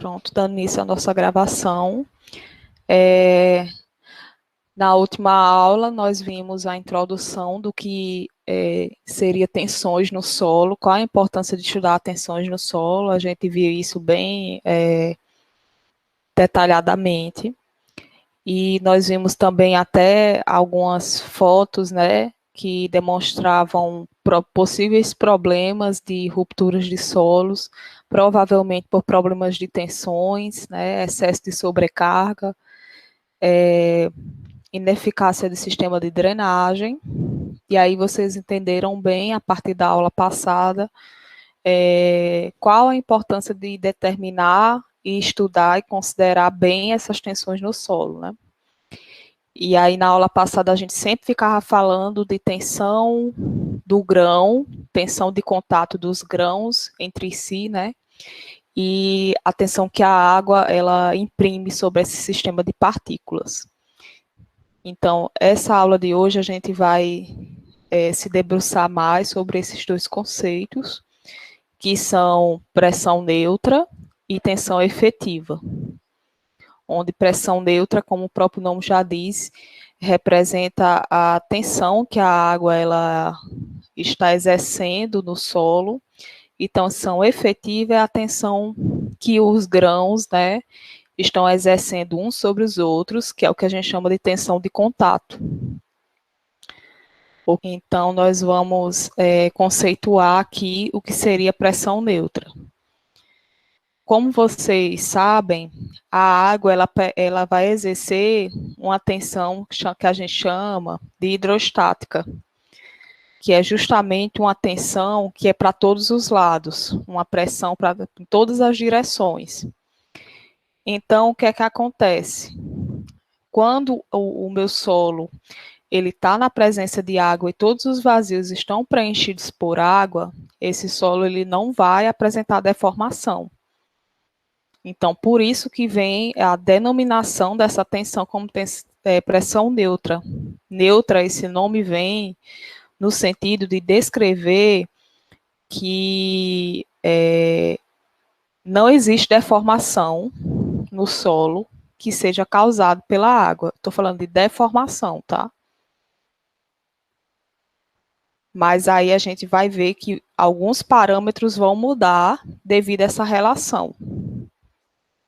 Pronto, dando início à nossa gravação. Na última aula, nós vimos a introdução do que seria tensões no solo, qual a importância de estudar tensões no solo, a gente viu isso bem detalhadamente. E nós vimos também até algumas fotos, né, que demonstravam possíveis problemas de rupturas de solos, provavelmente por problemas de tensões, né, excesso de sobrecarga, ineficácia do sistema de drenagem. E aí vocês entenderam bem, a partir da aula passada, qual a importância de determinar e estudar e considerar bem essas tensões no solo, né? E aí, na aula passada, a gente sempre ficava falando de tensão do grão, tensão de contato dos grãos entre si, né? E a tensão que a água, ela imprime sobre esse sistema de partículas. Então, essa aula de hoje, a gente vai se debruçar mais sobre esses dois conceitos, que são pressão neutra e tensão efetiva. Onde pressão neutra, como o próprio nome já diz, representa a tensão que a água ela está exercendo no solo, e tensão efetiva é a tensão que os grãos, né, estão exercendo uns sobre os outros, que é o que a gente chama de tensão de contato. Então, nós vamos conceituar aqui o que seria pressão neutra. Como vocês sabem, a água ela vai exercer uma tensão que a gente chama de hidrostática, que é justamente uma tensão que é para todos os lados, uma pressão em todas as direções. Então, o que é que acontece? Quando o meu solo ele está na presença de água e todos os vazios estão preenchidos por água, esse solo ele não vai apresentar deformação. Então, por isso que vem a denominação dessa tensão como pressão neutra. Neutra, esse nome vem no sentido de descrever que não existe deformação no solo que seja causado pela água. Estou falando de deformação, tá? Mas aí a gente vai ver que alguns parâmetros vão mudar devido a essa relação,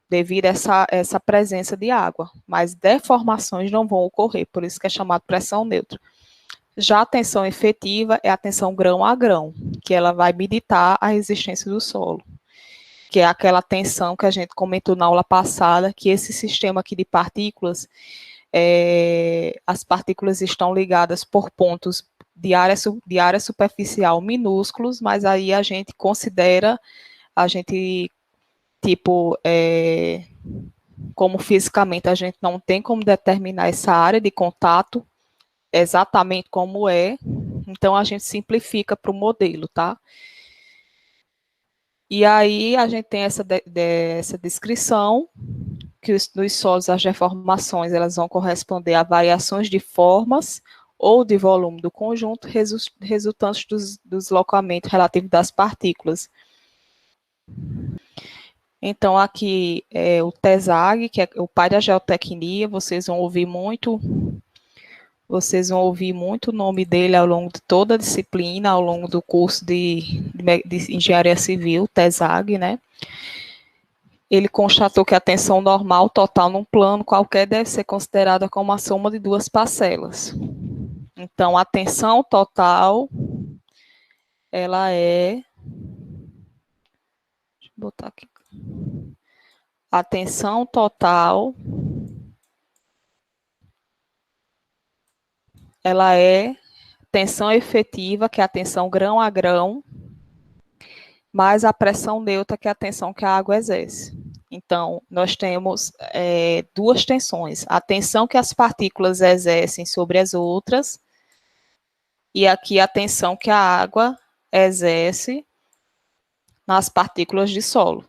devido a essa presença de água, mas deformações não vão ocorrer, por isso que é chamado pressão neutra. Já a tensão efetiva é a tensão grão a grão, que ela vai meditar a resistência do solo, que é aquela tensão que a gente comentou na aula passada, que esse sistema aqui de partículas, as partículas estão ligadas por pontos de área superficial minúsculos, mas aí a gente considera, como fisicamente a gente não tem como determinar essa área de contato exatamente como é, então a gente simplifica para o modelo, tá? E aí a gente tem essa descrição, que nos solos as deformações elas vão corresponder a variações de formas ou de volume do conjunto resultantes do deslocamento relativo das partículas. Então, aqui é o TESAG, que é o pai da geotecnia, vocês vão ouvir muito o nome dele ao longo de toda a disciplina, ao longo do curso de Engenharia Civil, TESAG, né? Ele constatou que a tensão normal total num plano qualquer deve ser considerada como a soma de duas parcelas. Então, a tensão total, ela é... Deixa eu botar aqui. A tensão total, ela é tensão efetiva, que é a tensão grão a grão, mais a pressão neutra, que é a tensão que a água exerce. Então, nós temos duas tensões. A tensão que as partículas exercem sobre as outras, e aqui a tensão que a água exerce nas partículas de solo.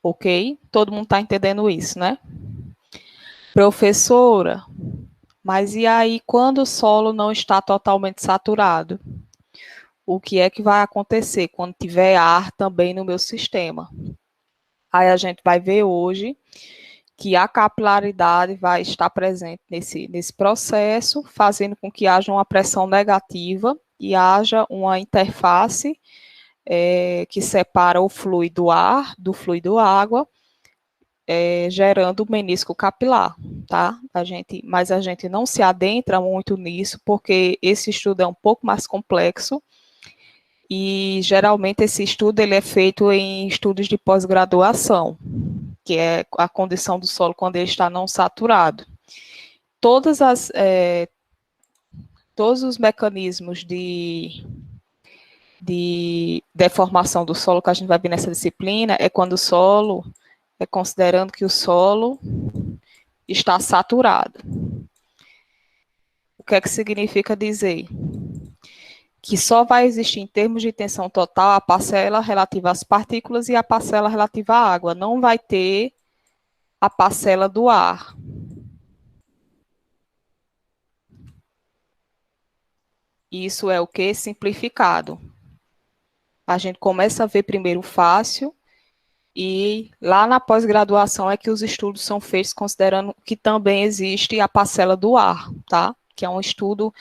Ok? Todo mundo está entendendo isso, né? Professora, mas e aí quando o solo não está totalmente saturado? O que é que vai acontecer quando tiver ar também no meu sistema? Aí a gente vai ver hoje que a capilaridade vai estar presente nesse processo, fazendo com que haja uma pressão negativa e haja uma interface que separa o fluido ar do fluido água, gerando o menisco capilar, tá? Mas a gente não se adentra muito nisso, porque esse estudo é um pouco mais complexo, e geralmente esse estudo ele é feito em estudos de pós-graduação, que é a condição do solo quando ele está não saturado. Todos os mecanismos de deformação do solo que a gente vai ver nessa disciplina é quando o solo, considerando que o solo está saturado. O que é que significa dizer? Que só vai existir em termos de tensão total a parcela relativa às partículas e a parcela relativa à água. Não vai ter a parcela do ar. Isso é o que? Simplificado. A gente começa a ver primeiro fácil e lá na pós-graduação é que os estudos são feitos considerando que também existe a parcela do ar, tá? Que é um estudo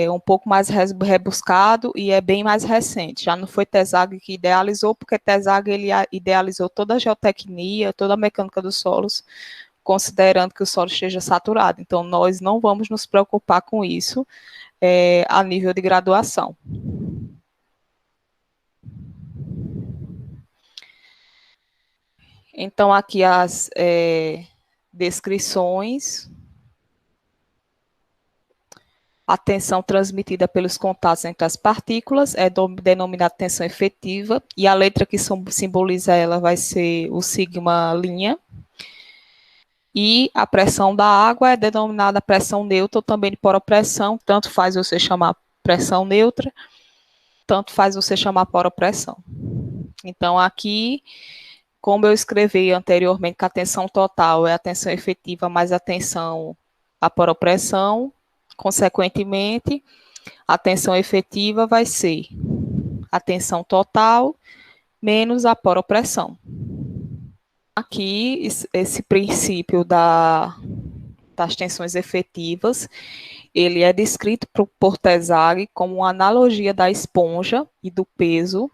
um pouco mais rebuscado e é bem mais recente. Já não foi Tesago que idealizou, porque Tesago ele idealizou toda a geotecnia, toda a mecânica dos solos, considerando que o solo esteja saturado. Então, nós não vamos nos preocupar com isso a nível de graduação. Então, aqui as descrições. A tensão transmitida pelos contatos entre as partículas é denominada tensão efetiva, e a letra que simboliza ela vai ser o sigma linha. E a pressão da água é denominada pressão neutra, ou também de poropressão, tanto faz você chamar pressão neutra, tanto faz você chamar poropressão. Então, aqui, como eu escrevi anteriormente, que a tensão total é a tensão efetiva mais a tensão à poropressão, consequentemente, a tensão efetiva vai ser a tensão total menos a poropressão. Aqui, esse princípio das tensões efetivas, ele é descrito por Tesago como uma analogia da esponja e do peso.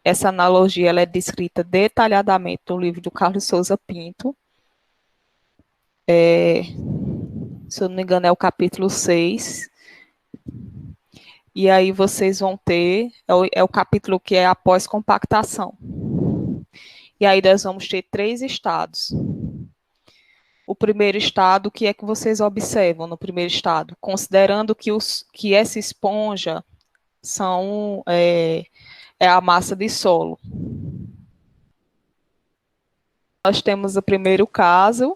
Essa analogia ela é descrita detalhadamente no livro do Carlos Souza Pinto. Se eu não me engano, é o capítulo 6. E aí vocês vão ter, é o capítulo que é a pós-compactação. E aí nós vamos ter 3 estados. O primeiro estado, o que é que vocês observam no primeiro estado? Considerando que essa esponja é a massa de solo. Nós temos o primeiro caso,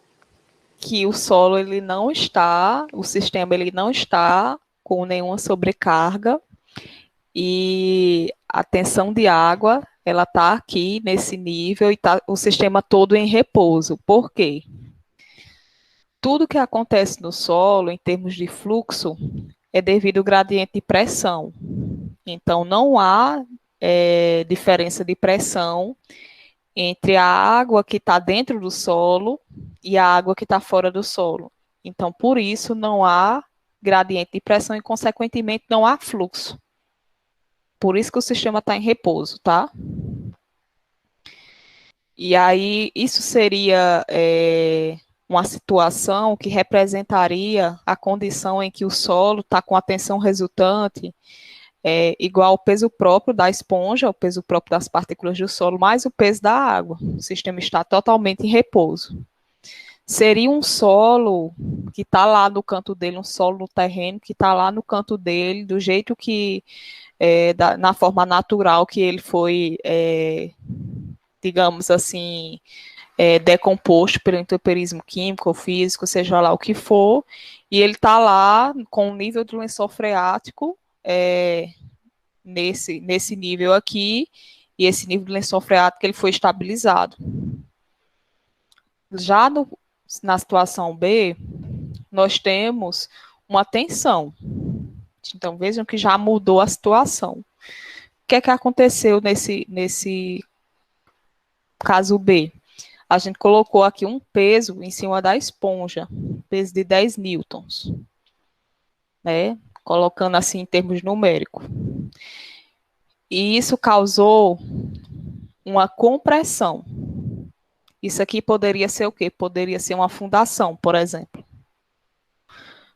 que o solo ele não está, o sistema ele não está com nenhuma sobrecarga, e a tensão de água ela está aqui nesse nível e está o sistema todo em repouso. Por quê? Tudo que acontece no solo, em termos de fluxo, é devido ao gradiente de pressão. Então, não há diferença de pressão entre a água que está dentro do solo e a água que está fora do solo. Então, por isso, não há gradiente de pressão e, consequentemente, não há fluxo. Por isso que o sistema está em repouso, tá? E aí, isso seria uma situação que representaria a condição em que o solo está com a tensão resultante igual ao peso próprio da esponja, o peso próprio das partículas do solo, mais o peso da água. O sistema está totalmente em repouso. Seria um solo que está lá no canto dele, um solo no terreno que está lá no canto dele, do jeito que, na forma natural que ele foi, digamos assim, decomposto pelo intemperismo químico ou físico, seja lá o que for, e ele está lá com o nível do lençol freático nesse nível aqui, e esse nível do lençol freático ele foi estabilizado. Já na situação B, nós temos uma tensão. Então, vejam que já mudou a situação. O que é que aconteceu nesse caso B, a gente colocou aqui um peso em cima da esponja, peso de 10 newtons, né? Colocando assim em termos numéricos. E isso causou uma compressão. Isso aqui poderia ser o quê? Poderia ser uma fundação, por exemplo.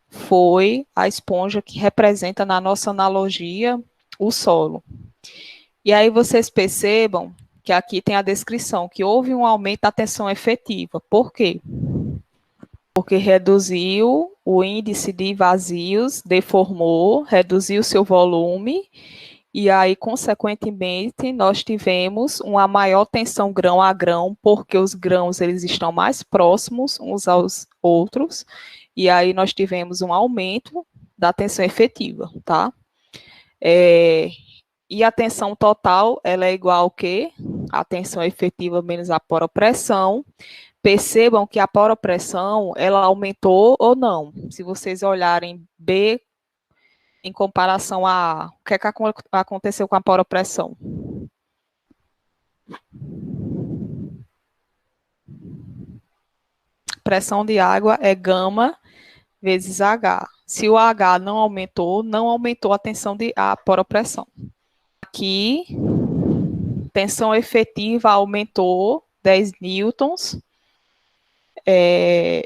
Foi a esponja que representa, na nossa analogia, o solo. E aí vocês percebam que aqui tem a descrição, que houve um aumento da tensão efetiva. Por quê? Porque reduziu o índice de vazios, deformou, reduziu seu volume, e aí, consequentemente, nós tivemos uma maior tensão grão a grão, porque os grãos eles estão mais próximos uns aos outros, e aí nós tivemos um aumento da tensão efetiva, tá? E a tensão total, ela é igual ao quê? A tensão efetiva menos a poropressão. Percebam que a poropressão, ela aumentou ou não. Se vocês olharem B em comparação a A, o que é que aconteceu com a poropressão? Pressão de água é gama vezes H. Se o H não aumentou, não aumentou a poropressão. Aqui, tensão efetiva aumentou 10 newtons.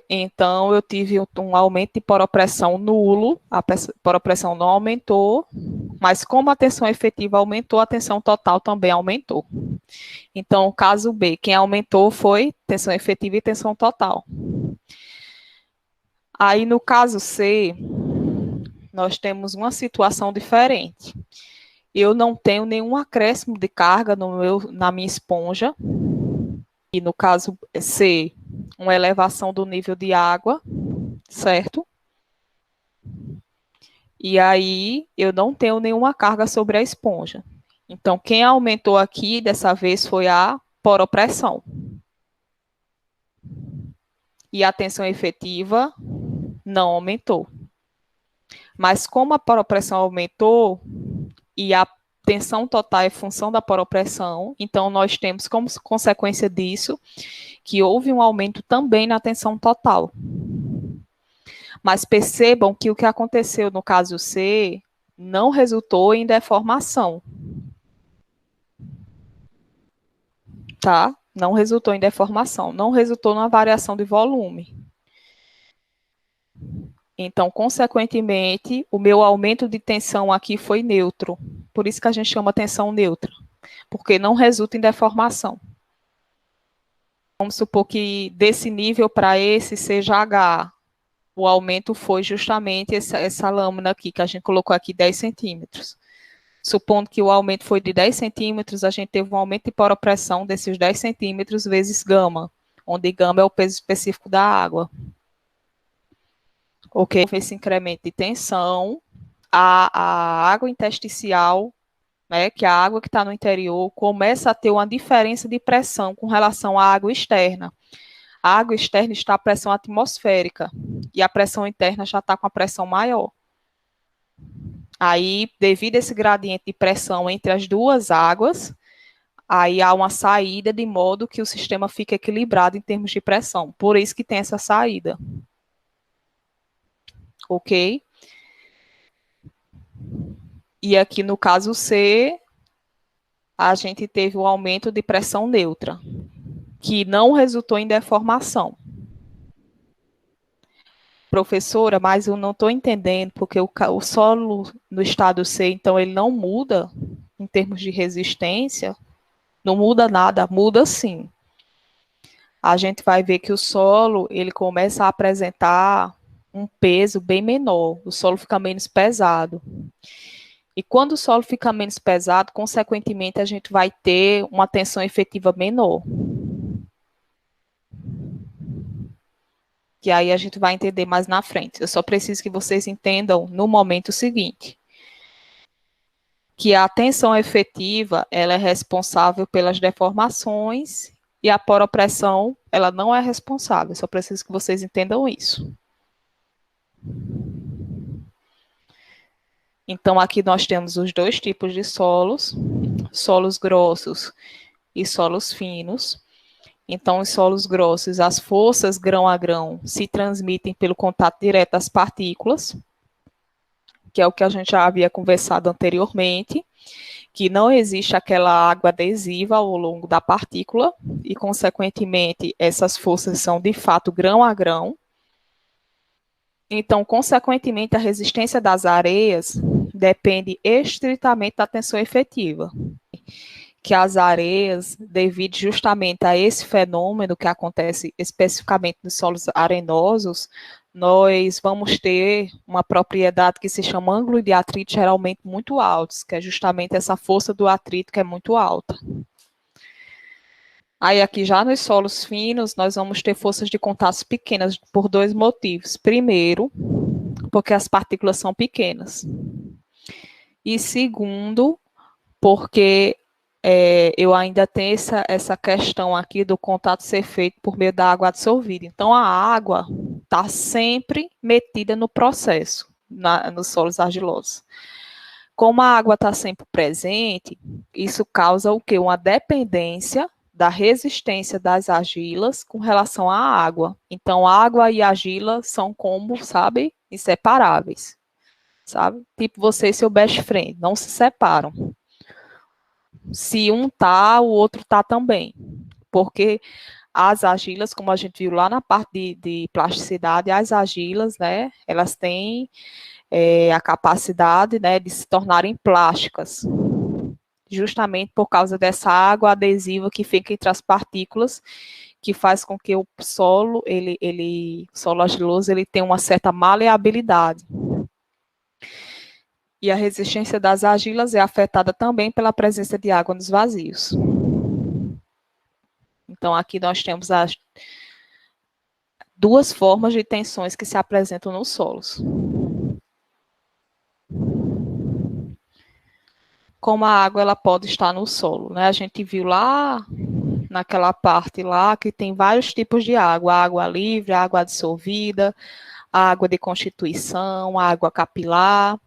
Então, eu tive um aumento de poropressão nulo, a poropressão não aumentou, mas como a tensão efetiva aumentou, a tensão total também aumentou. Então, caso B, quem aumentou foi tensão efetiva e tensão total. Aí, no caso C, nós temos uma situação diferente. Eu não tenho nenhum acréscimo de carga na minha esponja. E no caso C, uma elevação do nível de água, certo? E aí eu não tenho nenhuma carga sobre a esponja. Então, quem aumentou aqui, dessa vez, foi a poropressão. E a tensão efetiva não aumentou. Mas como a poropressão aumentou e a tensão total é função da poropressão, então nós temos como consequência disso que houve um aumento também na tensão total. Mas percebam que o que aconteceu no caso C não resultou em deformação. Tá? Não resultou em deformação, não resultou numa variação de volume. Então, consequentemente, o meu aumento de tensão aqui foi neutro. Por isso que a gente chama tensão neutra, porque não resulta em deformação. Vamos supor que desse nível para esse seja H. O aumento foi justamente essa lâmina aqui, que a gente colocou aqui 10 centímetros. Supondo que o aumento foi de 10 centímetros, a gente teve um aumento de poropressão desses 10 centímetros vezes gama, onde gama é o peso específico da água. Ok? Esse incremento de tensão, a água intersticial, né, que é a água que está no interior, começa a ter uma diferença de pressão com relação à água externa. A água externa está a pressão atmosférica e a pressão interna já está com a pressão maior. Aí, devido a esse gradiente de pressão entre as duas águas, aí há uma saída de modo que o sistema fica equilibrado em termos de pressão. Por isso que tem essa saída. Ok? E aqui no caso C, a gente teve um aumento de pressão neutra, que não resultou em deformação. Professora, mas eu não estou entendendo, porque o solo no estado C, então, ele não muda em termos de resistência? Não muda nada, muda sim. A gente vai ver que o solo, ele começa a apresentar um peso bem menor, o solo fica menos pesado. E quando o solo fica menos pesado, consequentemente, a gente vai ter uma tensão efetiva menor. Que aí a gente vai entender mais na frente. Eu só preciso que vocês entendam no momento seguinte, que a tensão efetiva, ela é responsável pelas deformações e a poropressão, ela não é responsável. Eu só preciso que vocês entendam isso. Então, aqui nós temos os dois tipos de solos, solos grossos e solos finos. Então, os solos grossos, as forças grão a grão se transmitem pelo contato direto das partículas, que é o que a gente já havia conversado anteriormente, que não existe aquela água adesiva ao longo da partícula, e, consequentemente, essas forças são, de fato, grão a grão. Então, consequentemente, a resistência das areias depende estritamente da tensão efetiva, que as areias, devido justamente a esse fenômeno que acontece especificamente nos solos arenosos, nós vamos ter uma propriedade que se chama ângulo de atrito geralmente muito altos, que é justamente essa força do atrito que é muito alta. Aí aqui já nos solos finos, nós vamos ter forças de contato pequenas por dois motivos. Primeiro, porque as partículas são pequenas. E segundo, porque eu ainda tenho essa questão aqui do contato ser feito por meio da água dissolvida. Então, a água está sempre metida no processo, nos solos argilosos. Como a água está sempre presente, isso causa o quê? Uma dependência da resistência das argilas com relação à água. Então, água e argila são como, sabe, inseparáveis, sabe? Tipo você e seu best friend, não se separam. Se um tá, o outro tá também. Porque as argilas, como a gente viu lá na parte de plasticidade, as argilas, né, elas têm a capacidade, né, de se tornarem plásticas, justamente por causa dessa água adesiva que fica entre as partículas, que faz com que o solo, solo argiloso, ele tenha uma certa maleabilidade. E a resistência das argilas é afetada também pela presença de água nos vazios. Então, aqui nós temos as duas formas de tensões que se apresentam nos solos. Como a água ela pode estar no solo, né? A gente viu lá naquela parte lá que tem vários tipos de água: a água livre, a água dissolvida, a água de constituição, a água capilar.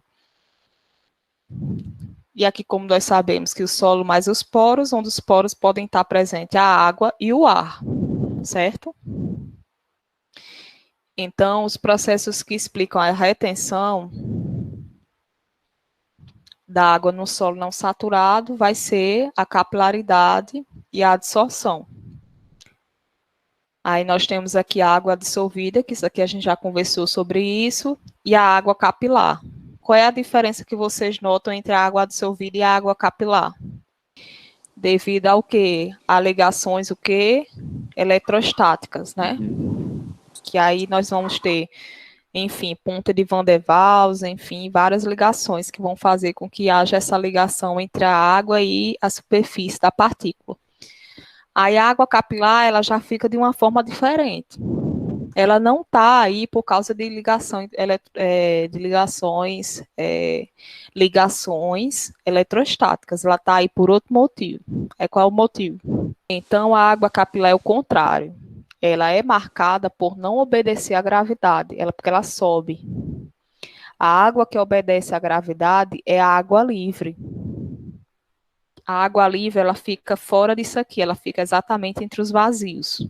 E aqui, como nós sabemos que o solo mais os poros, onde os poros podem estar presentes a água e o ar, certo? Então, os processos que explicam a retenção da água no solo não saturado vai ser a capilaridade e a adsorção. Aí nós temos aqui a água dissolvida, que isso aqui a gente já conversou sobre isso, e a água capilar. Qual é a diferença que vocês notam entre a água dissolvida e a água capilar? Devido ao quê? A ligações, o quê? Eletrostáticas, né? Que aí nós vamos ter, enfim, ponta de Van der Waals, enfim, várias ligações que vão fazer com que haja essa ligação entre a água e a superfície da partícula. Aí a água capilar, ela já fica de uma forma diferente. Ela não está aí por causa de ligações eletrostáticas. Ela está aí por outro motivo. Qual é o motivo? Então, a água capilar é o contrário. Ela é marcada por não obedecer à gravidade, porque ela sobe. A água que obedece à gravidade é a água livre. A água livre, ela fica fora disso aqui, ela fica exatamente entre os vazios.